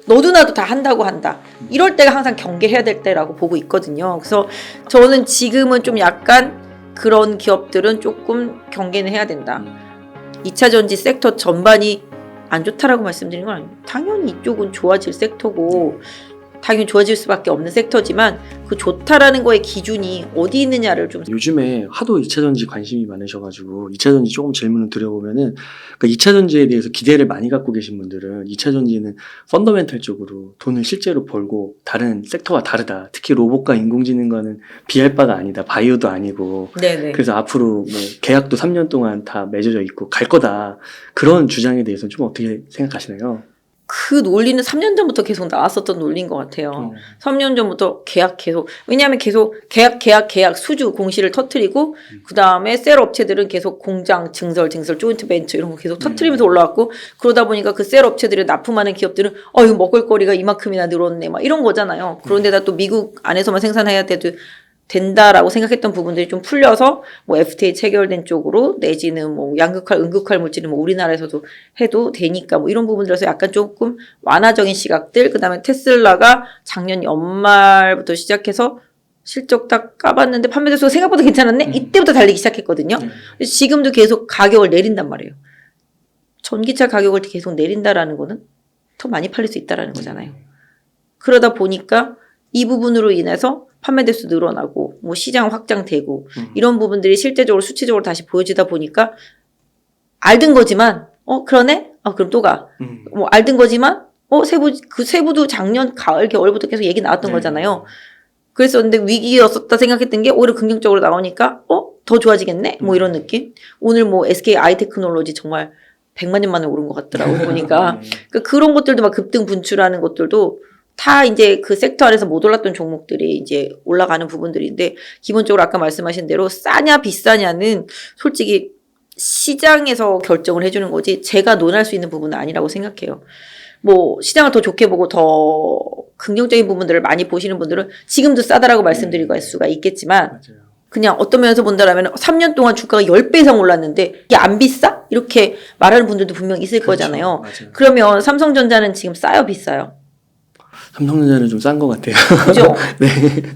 너도 나도 다 한다고 한다. 이럴 때가 항상 경계해야 될 때라고 보고 있거든요. 그래서 저는 지금은 좀 약간 그런 기업들은 조금 경계는 해야 된다. 2차 전지 섹터 전반이 안 좋다라고 말씀드린 건 아니에요. 당연히 이쪽은 좋아질 섹터고 당연히 좋아질 수밖에 없는 섹터지만 그 좋다라는 거의 기준이 어디 있느냐를 좀. 요즘에 하도 2차 전지 관심이 많으셔가지고 2차 전지 조금 질문을 드려보면은, 그러니까 2차 전지에 대해서 기대를 많이 갖고 계신 분들은 2차 전지는 펀더멘탈적으로 돈을 실제로 벌고 다른 섹터와 다르다. 특히 로봇과 인공지능과는 비할 바가 아니다. 바이오도 아니고. 네네. 그래서 앞으로 뭐 계약도 3년 동안 다 맺어져 있고 갈 거다. 그런 주장에 대해서는 좀 어떻게 생각하시나요? 그 논리는 3년 전부터 계속 나왔었던 논리인 것 같아요. 3년 전부터 계속. 왜냐하면 계속 계약 수주 공시를 터뜨리고 그 다음에 셀 업체들은 계속 공장 증설 조인트 벤처 이런 거 계속 터뜨리면서 올라왔고, 그러다 보니까 그 셀 업체들을 납품하는 기업들은 이거 먹을거리가 이만큼이나 늘었네 막 이런 거잖아요. 그런데다 또 미국 안에서만 생산해야 된다라고 생각했던 부분들이 좀 풀려서 뭐 FTA 체결된 쪽으로 내지는 뭐 양극할, 은극할 물질은 뭐 우리나라에서도 해도 되니까 뭐 이런 부분들에서 약간 조금 완화적인 시각들, 그 다음에 테슬라가 작년 연말부터 시작해서 실적 딱 까봤는데 판매 대수가 생각보다 괜찮았네? 이때부터 달리기 시작했거든요. 지금도 계속 가격을 내린단 말이에요. 전기차 가격을 계속 내린다라는 거는 더 많이 팔릴 수 있다라는 거잖아요. 그러다 보니까 이 부분으로 인해서 판매 대수 늘어나고 뭐 시장 확장되고 이런 부분들이 실제적으로 수치적으로 다시 보여지다 보니까 알던 거지만 그러네? 그럼 또 가. 뭐 알던 거지만 세부도 작년 가을 겨울부터 계속 얘기 나왔던 거잖아요. 그랬었는데 위기였었다 생각했던 게 오히려 긍정적으로 나오니까 더 좋아지겠네? 뭐 이런 느낌? 오늘 뭐 SK 아이테크놀로지 정말 100만 년 만에 오른 것 같더라고 보니까. 그러니까 그런 것들도 막 급등 분출하는 것들도 다 이제 그 섹터 안에서 못 올랐던 종목들이 이제 올라가는 부분들인데, 기본적으로 아까 말씀하신 대로 싸냐 비싸냐는 솔직히 시장에서 결정을 해주는 거지 제가 논할 수 있는 부분은 아니라고 생각해요. 뭐 시장을 더 좋게 보고 더 긍정적인 부분들을 많이 보시는 분들은 지금도 싸다라고 말씀드리고 할 수가 있겠지만, 맞아요. 그냥 어떤 면에서 본다라면 3년 동안 주가가 10배 이상 올랐는데 이게 안 비싸? 이렇게 말하는 분들도 분명 있을 거잖아요. 맞아요. 그러면 삼성전자는 지금 싸요 비싸요? 삼성전자는 좀 싼 것 같아요. 그죠? 네.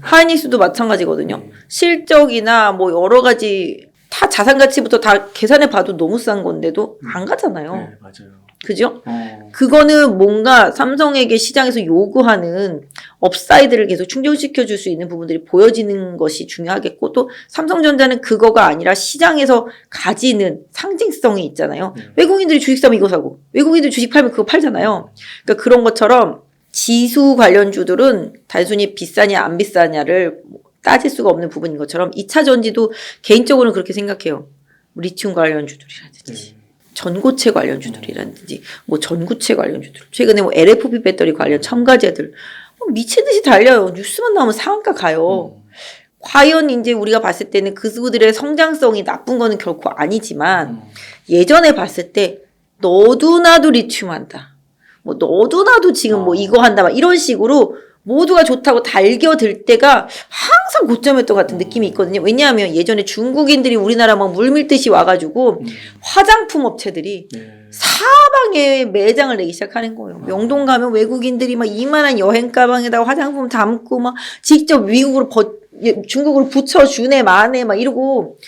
하이닉스도 마찬가지거든요. 실적이나 뭐 여러 가지 다 자산 가치부터 다 계산해 봐도 너무 싼 건데도 안 가잖아요. 네, 맞아요. 그죠? 그거는 뭔가 삼성에게 시장에서 요구하는 업사이드를 계속 충족시켜 줄 수 있는 부분들이 보여지는 것이 중요하겠고, 또 삼성전자는 그거가 아니라 시장에서 가지는 상징성이 있잖아요. 외국인들이 주식 사면 이거 사고 외국인들이 주식 팔면 그거 팔잖아요. 그러니까 그런 것처럼 지수 관련주들은 단순히 비싸냐 안 비싸냐를 따질 수가 없는 부분인 것처럼 2차 전지도 개인적으로는 그렇게 생각해요. 리튬 관련주들이라든지 전고체 관련주들이라든지 뭐 전구체 관련주들, 최근에 뭐 LFP 배터리 관련 첨가제들 미친 듯이 달려요. 뉴스만 나오면 상한가 가요. 과연 이제 우리가 봤을 때는 그들의 성장성이 나쁜 거는 결코 아니지만, 예전에 봤을 때 너도 나도 리튬 한다, 뭐 너도 나도 지금 뭐 이거 한다, 막 이런 식으로 모두가 좋다고 달겨들 때가 항상 고점이었던 것 같은 느낌이 있거든요. 왜냐하면 예전에 중국인들이 우리나라 막 물밀듯이 와가지고 화장품 업체들이 사방에 매장을 내기 시작하는 거예요. 명동 가면 외국인들이 막 이만한 여행 가방에다가 화장품 담고 막 직접 미국으로 중국으로 붙여주네 마네 막 이러고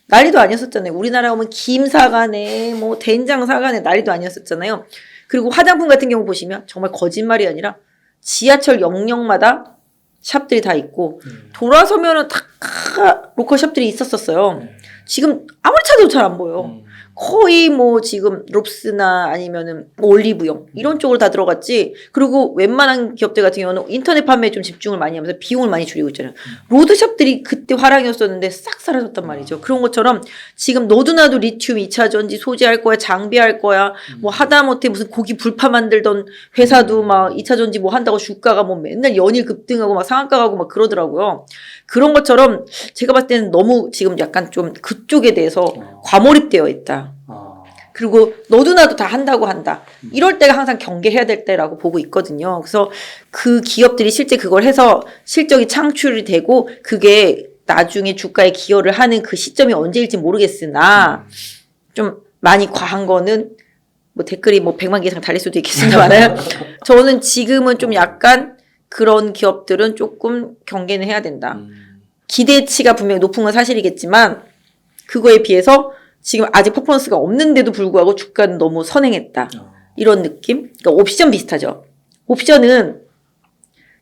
난리도 아니었었잖아요. 우리나라 오면 김 사가네 뭐 된장 사가네 난리도 아니었었잖아요. 그리고 화장품 같은 경우 보시면 정말 거짓말이 아니라 지하철 역역마다 샵들이 다 있고 돌아서면은 다 로컬 샵들이 있었어요. 지금 아무리 찾아도 잘 안 보여. 거의 뭐 지금 롭스나 아니면은 올리브영 이런 쪽으로 다 들어갔지. 그리고 웬만한 기업들 같은 경우는 인터넷 판매에 좀 집중을 많이 하면서 비용을 많이 줄이고 있잖아요. 로드샵들이 그때 화랑이었었는데 싹 사라졌단 말이죠. 그런 것처럼 지금 너도 나도 리튬 2차 전지 소지할 거야, 장비할 거야, 뭐 하다못해 무슨 고기 불파 만들던 회사도 막 2차 전지 뭐 한다고 주가가 뭐 맨날 연일 급등하고 막 상한가 가고 막 그러더라고요. 그런 것처럼 제가 봤을 때는 너무 지금 약간 좀 그쪽에 대해서 과몰입되어 있다. 그리고 너도 나도 다 한다고 한다. 이럴 때가 항상 경계해야 될 때라고 보고 있거든요. 그래서 그 기업들이 실제 그걸 해서 실적이 창출이 되고 그게 나중에 주가에 기여를 하는 그 시점이 언제일지 모르겠으나 좀 많이 과한 거는 뭐 댓글이 뭐 100만 개 이상 달릴 수도 있겠습니다만 저는 지금은 좀 약간 그런 기업들은 조금 경계는 해야 된다. 기대치가 분명히 높은 건 사실이겠지만 그거에 비해서 지금 아직 퍼포먼스가 없는데도 불구하고 주가는 너무 선행했다. 이런 느낌? 그러니까 옵션 비슷하죠. 옵션은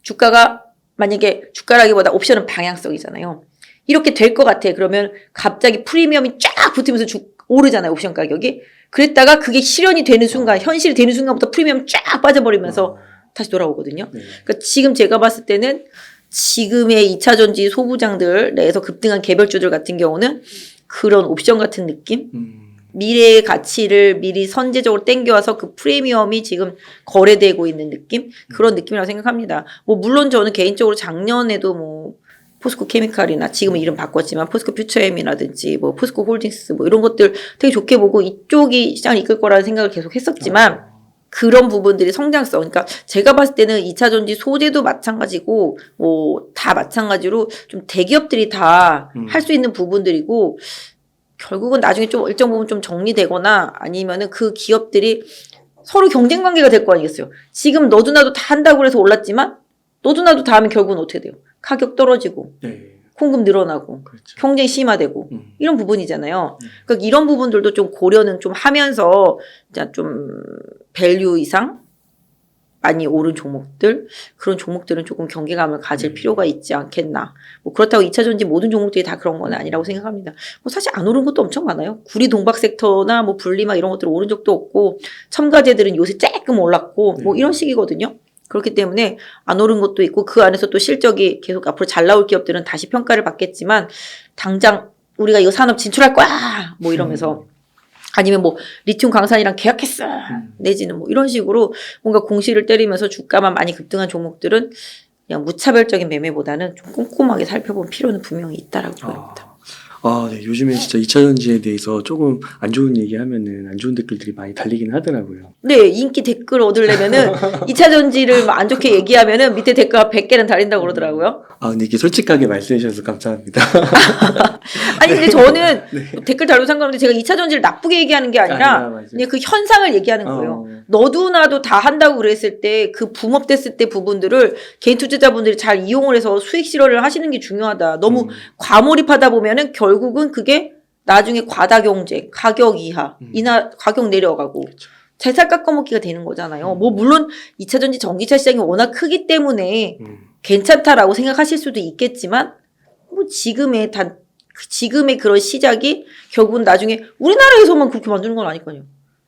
주가가 만약에 주가라기보다 옵션은 방향성이잖아요. 이렇게 될 것 같아. 그러면 갑자기 프리미엄이 쫙 붙으면서 오르잖아요. 옵션 가격이. 그랬다가 그게 실현이 되는 순간, 현실이 되는 순간부터 프리미엄 쫙 빠져버리면서 다시 돌아오거든요. 네. 그러니까 지금 제가 봤을 때는 지금의 2차전지 소부장들 내에서 급등한 개별주들 같은 경우는 그런 옵션 같은 느낌? 미래의 가치를 미리 선제적으로 땡겨와서 그 프리미엄이 지금 거래되고 있는 느낌? 그런 느낌이라고 생각합니다. 뭐 물론 저는 개인적으로 작년에도 뭐 포스코 케미칼이나 지금은 이름 바꿨지만 포스코 퓨처엠이라든지 뭐 포스코 홀딩스 뭐 이런 것들 되게 좋게 보고 이쪽이 시장을 이끌 거라는 생각을 계속 했었지만 그런 부분들이 성장성. 그러니까 제가 봤을 때는 2차전지 소재도 마찬가지고 뭐 다 마찬가지로 좀 대기업들이 다 할 수 있는 부분들이고 결국은 나중에 좀 일정 부분 좀 정리되거나 아니면은 그 기업들이 서로 경쟁 관계가 될 거 아니겠어요. 지금 너도 나도 다 한다고 해서 올랐지만 너도 나도 다 하면 결국은 어떻게 돼요? 가격 떨어지고 네. 공급 늘어나고 그렇죠. 경쟁 심화되고 이런 부분이잖아요. 그러니까 이런 부분들도 좀 고려는 좀 하면서 좀 밸류 이상 많이 오른 종목들 그런 종목들은 조금 경계감을 가질 필요가 있지 않겠나. 뭐 그렇다고 2차전지 모든 종목들이 다 그런 건 아니라고 생각합니다. 뭐 사실 안 오른 것도 엄청 많아요. 구리 동박 섹터나 뭐 분리막 이런 것들 오른 적도 없고 첨가제들은 요새 조금 올랐고 뭐 이런 식이거든요. 그렇기 때문에 안 오른 것도 있고 그 안에서 또 실적이 계속 앞으로 잘 나올 기업들은 다시 평가를 받겠지만 당장 우리가 이거 산업 진출할 거야 뭐 이러면서 아니면 뭐 리튬 광산이랑 계약했어 내지는 뭐 이런 식으로 뭔가 공시를 때리면서 주가만 많이 급등한 종목들은 그냥 무차별적인 매매보다는 좀 꼼꼼하게 살펴볼 필요는 분명히 있다라고 보입니다. 네. 요즘에 진짜 2차전지에 대해서 조금 안 좋은 얘기하면은 안 좋은 댓글들이 많이 달리긴 하더라고요. 네, 인기 댓글 얻으려면은 2차전지를 안 좋게 얘기하면은 밑에 댓글 100개는 달린다고 그러더라고요. 근데 이렇게 솔직하게 말씀해 주셔서 감사합니다. 아니, 근데 저는 댓글 달고 상관없는데 제가 2차전지를 나쁘게 얘기하는 게 아니라 그냥 그 현상을 얘기하는 거예요. 너도 나도 다 한다고 그랬을 때 그 붐업됐을 때 부분들을 개인 투자자분들이 잘 이용을 해서 수익 실현을 하시는 게 중요하다. 너무 과몰입하다 보면은 결국은 그게 나중에 과다 경쟁, 가격 이하, 가격 내려가고 재살 깎아먹기가 되는 거잖아요. 뭐 물론 2차전지 전기차 시장이 워낙 크기 때문에 괜찮다라고 생각하실 수도 있겠지만 뭐 지금의 그런 시작이 결국은 나중에 우리나라에서만 그렇게 만드는 건 아닐 거 아니에요.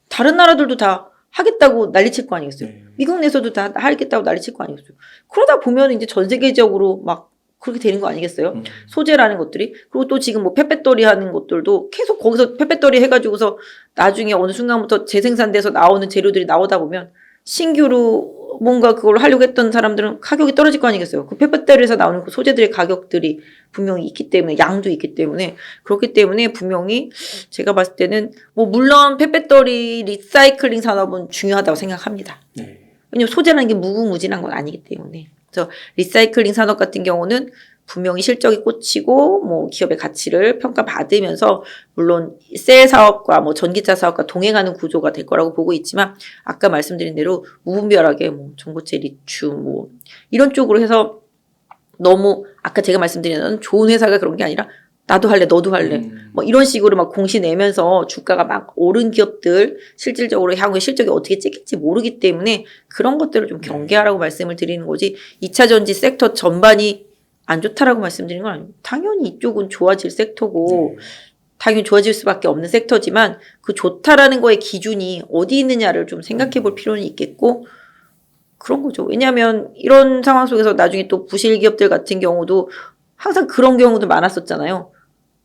다른 나라들도 다 하겠다고 난리칠 거 아니겠어요. 미국 내에서도 다 하겠다고 난리칠 거 아니겠어요. 그러다 보면 이제 전 세계적으로 막 그렇게 되는 거 아니겠어요? 소재라는 것들이. 그리고 또 지금 뭐 펫배터리 하는 것들도 계속 거기서 펫배터리 해가지고서 나중에 어느 순간부터 재생산돼서 나오는 재료들이 나오다 보면 신규로 뭔가 그걸 하려고 했던 사람들은 가격이 떨어질 거 아니겠어요? 그 펫배터리에서 나오는 그 소재들의 가격들이 분명히 있기 때문에 양도 있기 때문에 그렇기 때문에 분명히 제가 봤을 때는 뭐 물론 펫배터리 리사이클링 산업은 중요하다고 생각합니다. 왜냐면 소재라는 게 무궁무진한 건 아니기 때문에. 그래서 리사이클링 산업 같은 경우는 분명히 실적이 꽂히고 뭐 기업의 가치를 평가받으면서 물론 셀 사업과 뭐 전기차 사업과 동행하는 구조가 될 거라고 보고 있지만 아까 말씀드린 대로 무분별하게 뭐 전고체 리튬 뭐 이런 쪽으로 해서 너무 아까 제가 말씀드린 좋은 회사가 그런 게 아니라 나도 할래 너도 할래 뭐 이런 식으로 막 공시 내면서 주가가 막 오른 기업들 실질적으로 향후에 실적이 어떻게 찍힐지 모르기 때문에 그런 것들을 좀 경계하라고 말씀을 드리는 거지 2차전지 섹터 전반이 안 좋다라고 말씀드리는 건 아니에요. 당연히 이쪽은 좋아질 섹터고 당연히 좋아질 수밖에 없는 섹터지만 그 좋다라는 거의 기준이 어디 있느냐를 좀 생각해 볼 필요는 있겠고 그런 거죠. 왜냐하면 이런 상황 속에서 나중에 또 부실 기업들 같은 경우도 항상 그런 경우도 많았었잖아요.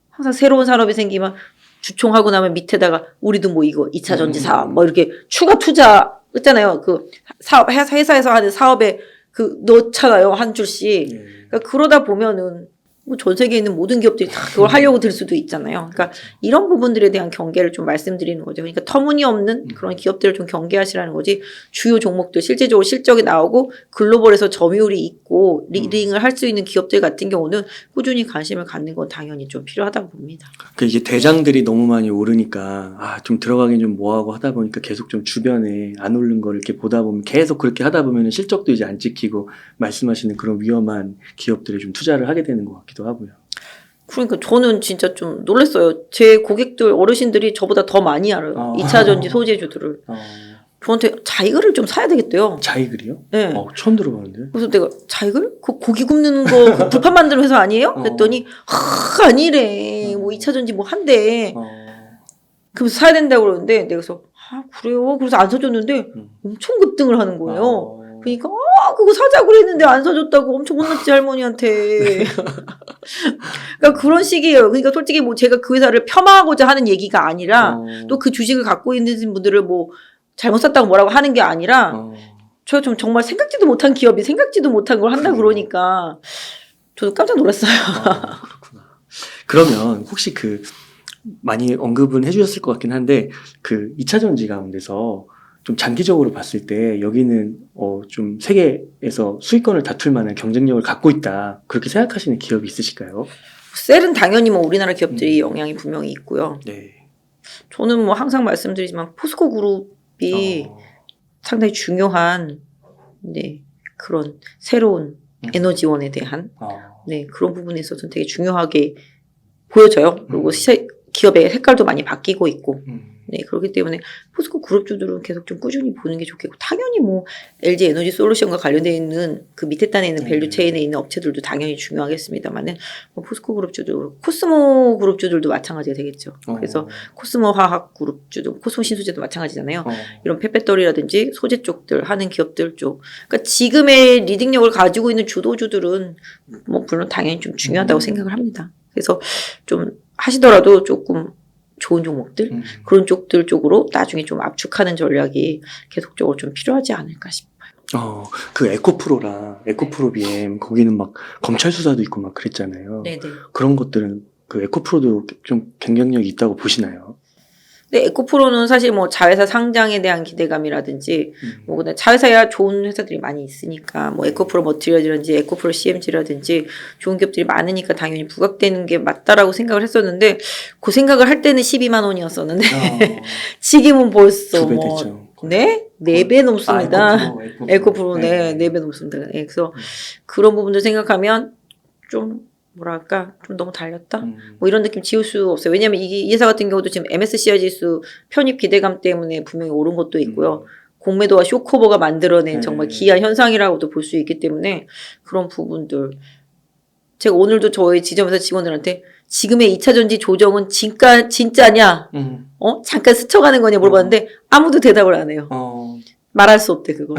항상 새로운 산업이 생기면 주총하고 나면 밑에다가 우리도 뭐 이거 2차 전지 사업 뭐 이렇게 추가 투자 있잖아요. 그 사업 회사에서 하는 사업에 그 넣잖아요. 한 줄씩. 그러니까 그러다 보면은 뭐 전 세계에 있는 모든 기업들이 다 그걸 하려고 들 수도 있잖아요. 그러니까 이런 부분들에 대한 경계를 좀 말씀드리는 거죠. 그러니까 터무니없는 그런 기업들을 좀 경계하시라는 거지. 주요 종목들 실제적으로 실적이 나오고 글로벌에서 점유율이 있고 리딩을 할 수 있는 기업들 같은 경우는 꾸준히 관심을 갖는 건 당연히 좀 필요하다고 봅니다. 그 이게 대장들이 너무 많이 오르니까 좀 들어가긴 좀 뭐하고 하다 보니까 계속 좀 주변에 안 오른 거를 이렇게 보다 보면 계속 그렇게 하다 보면 실적도 이제 안 찍히고 말씀하시는 그런 위험한 기업들에 좀 투자를 하게 되는 것 같기도 하고요. 그러니까 저는 진짜 좀 놀랐어요. 제 고객들 어르신들이 저보다 더 많이 알아요. 2차전지 소재주들을. 저한테 자이글을 좀 사야 되겠대요. 자이글이요? 네. 처음 들어봤는데. 그래서 내가 자이글? 그 고기 굽는 거 그 불판 만드는 회사 아니에요? 그랬더니 아니래. 뭐 2차전지 뭐 한대. 그래서 사야 된다고 그러는데 내가 그래서 그래요? 그래서 안 사줬는데 엄청 급등을 하는 거예요. 그러니까 그거 사자고 그랬는데 안 사줬다고 엄청 혼났지 할머니한테. 그러니까 그런 식이에요. 그러니까 솔직히 뭐 제가 그 회사를 폄하하고자 하는 얘기가 아니라 또 그 주식을 갖고 있는 분들을 뭐 잘못 샀다고 뭐라고 하는 게 아니라 제가 좀 정말 생각지도 못한 기업이 생각지도 못한 걸 한다 그러니까 저도 깜짝 놀랐어요. 그렇구나. 그러면 혹시 많이 언급은 해주셨을 것 같긴 한데 2차전지 가운데서 좀 장기적으로 봤을 때 여기는 좀 세계에서 수익권을 다툴 만한 경쟁력을 갖고 있다 그렇게 생각하시는 기업이 있으실까요? 셀은 당연히 뭐 우리나라 기업들이 영향이 분명히 있고요. 네. 저는 뭐 항상 말씀드리지만 포스코 그룹이 상당히 중요한 그런 새로운 에너지원에 대한 그런 부분에 있어서는 되게 중요하게 보여져요. 그리고 기업의 색깔도 많이 바뀌고 있고 그렇기 때문에 포스코 그룹주들은 계속 좀 꾸준히 보는 게 좋겠고 당연히 뭐 LG 에너지 솔루션과 관련되어 있는 그 밑에 단에 있는 밸류 체인에 있는 업체들도 당연히 중요하겠습니다만은 뭐 포스코 그룹주도 코스모 그룹주들도 마찬가지가 되겠죠. 그래서 코스모 화학 그룹주도 코스모 신소재도 마찬가지잖아요. 이런 펫배터리라든지 소재 쪽들 하는 기업들 쪽. 그러니까 지금의 리딩력을 가지고 있는 주도주들은 뭐 물론 당연히 좀 중요하다고 생각을 합니다. 그래서 좀 하시더라도 조금 좋은 종목들 그런 쪽들 쪽으로 나중에 좀 압축하는 전략이 계속적으로 좀 필요하지 않을까 싶어요. 에코프로랑 에코프로 BM 거기는 막 검찰 수사도 있고 막 그랬잖아요. 네네. 그런 것들은 에코프로도 좀 경쟁력이 있다고 보시나요? 근데 에코프로는 사실 뭐 자회사 상장에 대한 기대감이라든지 뭐 그다음 자회사야 좋은 회사들이 많이 있으니까 뭐 에코프로 머티리얼이라든지 에코프로 CMG라든지 좋은 기업들이 많으니까 당연히 부각되는 게 맞다라고 생각을 했었는데 그 생각을 할 때는 12만 원이었었는데 지금은 벌써 2배 됐죠. 네? 4배 넘습니다. 에코프로 네 4배 넘습니다. 그래서 그런 부분들 생각하면 좀 뭐랄까 좀 너무 달렸다 뭐 이런 느낌 지울 수 없어요. 왜냐하면 이 회사 같은 경우도 지금 MSCI 지수 편입 기대감 때문에 분명히 오른 것도 있고요. 공매도와 쇼커버가 만들어낸 정말 기이한 현상이라고도 볼 수 있기 때문에 그런 부분들 제가 오늘도 저희 지점에서 직원들한테 지금의 2차전지 조정은 진짜냐 잠깐 스쳐가는 거냐 물어봤는데 아무도 대답을 안 해요. 말할 수 없대 그거.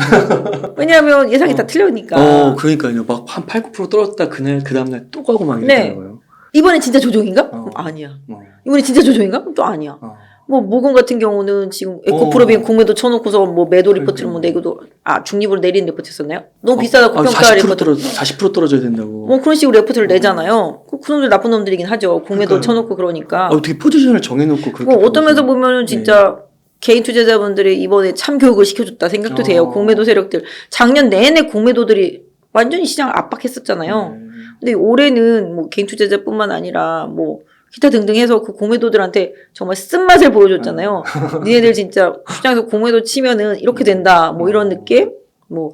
왜냐하면 예상이 다 틀리니까. 그러니까요. 막 한 8, 9% 떨어졌다 그 다음날 또 가고 막 이러더라고요. 이번에 진짜 조정인가? 아니야. 이번에 진짜 조정인가? 또 아니야. 뭐 모건 같은 경우는 지금 에코프로빈 공매도 쳐놓고서 뭐 매도 리포트를 뭐 내고도 중립으로 내리는 리포트였었나요? 너무 비싸다 고평가 리포트. 40% 떨어져야 된다고. 뭐 그런 식으로 리포트를 내잖아요. 그 놈들 나쁜 놈들이긴 하죠. 공매도 쳐놓고 그러니까. 어떻게 포지션을 정해놓고 그렇게. 어떤 면에서 보면은 진짜. 개인 투자자분들이 이번에 참교육을 시켜줬다 생각도 돼요. 공매도 세력들. 작년 내내 공매도들이 완전히 시장을 압박했었잖아요. 근데 올해는 뭐 개인 투자자뿐만 아니라 뭐 기타 등등 해서 그 공매도들한테 정말 쓴맛을 보여줬잖아요. 니네들 진짜 시장에서 공매도 치면은 이렇게 된다. 뭐 이런 느낌? 뭐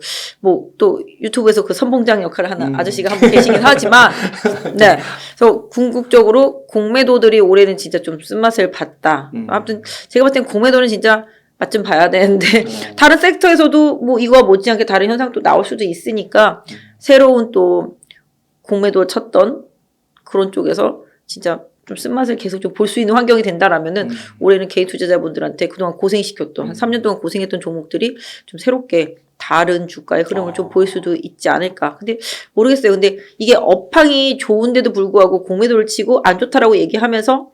또 유튜브에서 그 선봉장 역할을 하는 아저씨가 한 분 계시긴 하지만, 네. 그래서 궁극적으로 공매도들이 올해는 진짜 좀 쓴맛을 봤다. 아무튼 제가 봤을 땐 공매도는 진짜 맛 좀 봐야 되는데, 다른 섹터에서도 뭐 이거와 못지않게 다른 현상도 나올 수도 있으니까, 새로운 또 공매도 쳤던 그런 쪽에서 진짜 좀 쓴맛을 계속 좀 볼 수 있는 환경이 된다라면은 올해는 개인 투자자분들한테 그동안 고생시켰던 한 3년 동안 고생했던 종목들이 좀 새롭게 다른 주가의 흐름을 좀 보일 수도 있지 않을까. 근데 모르겠어요. 근데 이게 업황이 좋은데도 불구하고 공매도를 치고 안 좋다라고 얘기하면서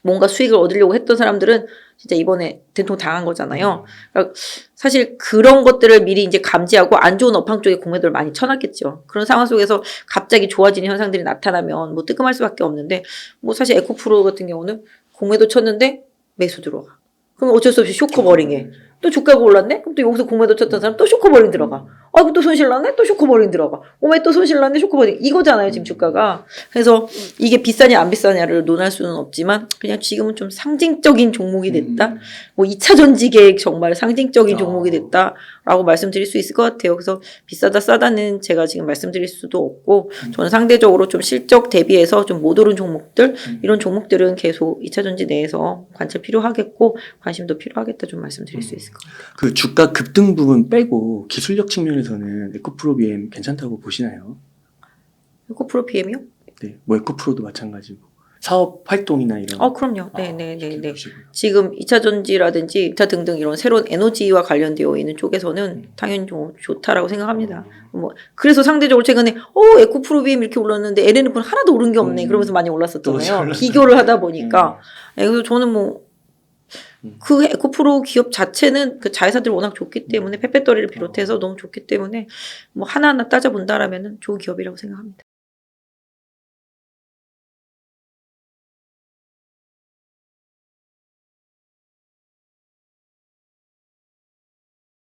뭔가 수익을 얻으려고 했던 사람들은 진짜 이번에 된통 당한 거잖아요. 그러니까 사실 그런 것들을 미리 이제 감지하고 안 좋은 업황 쪽에 공매도를 많이 쳐놨겠죠. 그런 상황 속에서 갑자기 좋아지는 현상들이 나타나면 뭐 뜨끔할 수밖에 없는데 뭐 사실 에코프로 같은 경우는 공매도 쳤는데 매수 들어가. 그럼 어쩔 수 없이 쇼커버링해. 또 주가가 올랐네? 그럼 또 여기서 공매도 쳤던 사람 또 쇼커버링 들어가. 그럼 또 손실 났네? 또 쇼커버링 들어가. 왜 또 손실 났네? 쇼커버링. 이거잖아요, 지금 주가가. 그래서 이게 비싸냐 안 비싸냐를 논할 수는 없지만 그냥 지금은 좀 상징적인 종목이 됐다. 뭐 2차 전지계의 정말 상징적인 종목이 됐다라고 말씀드릴 수 있을 것 같아요. 그래서 비싸다 싸다는 제가 지금 말씀드릴 수도 없고 저는 상대적으로 좀 실적 대비해서 좀 못 오른 종목들 이런 종목들은 계속 2차 전지 내에서 관찰 필요하겠고 관심도 필요하겠다 좀 말씀드릴 수 있을 것 같아요. 그 주가 급등 부분 빼고 기술력 측면에서는 에코프로 BM 괜찮다고 보시나요? 에코프로 BM이요? 네, 뭐 에코프로도 마찬가지고 사업 활동이나 이런. 그럼요. 네네네네. 보시고요. 지금 2차 전지라든지 2차 등등 이런 새로운 에너지와 관련되어 있는 쪽에서는 당연히 좀 좋다라고 생각합니다. 뭐 그래서 상대적으로 최근에 에코프로 BM 이렇게 올랐는데 LNF는 하나도 오른 게 없네. 그러면서 많이 올랐었잖아요. 비교를 하다 보니까. 그래서 저는 뭐 그 에코프로 기업 자체는 그 자회사들이 워낙 좋기 때문에 페페토리를 비롯해서 너무 좋기 때문에 뭐 하나하나 따져본다라면은 좋은 기업이라고 생각합니다.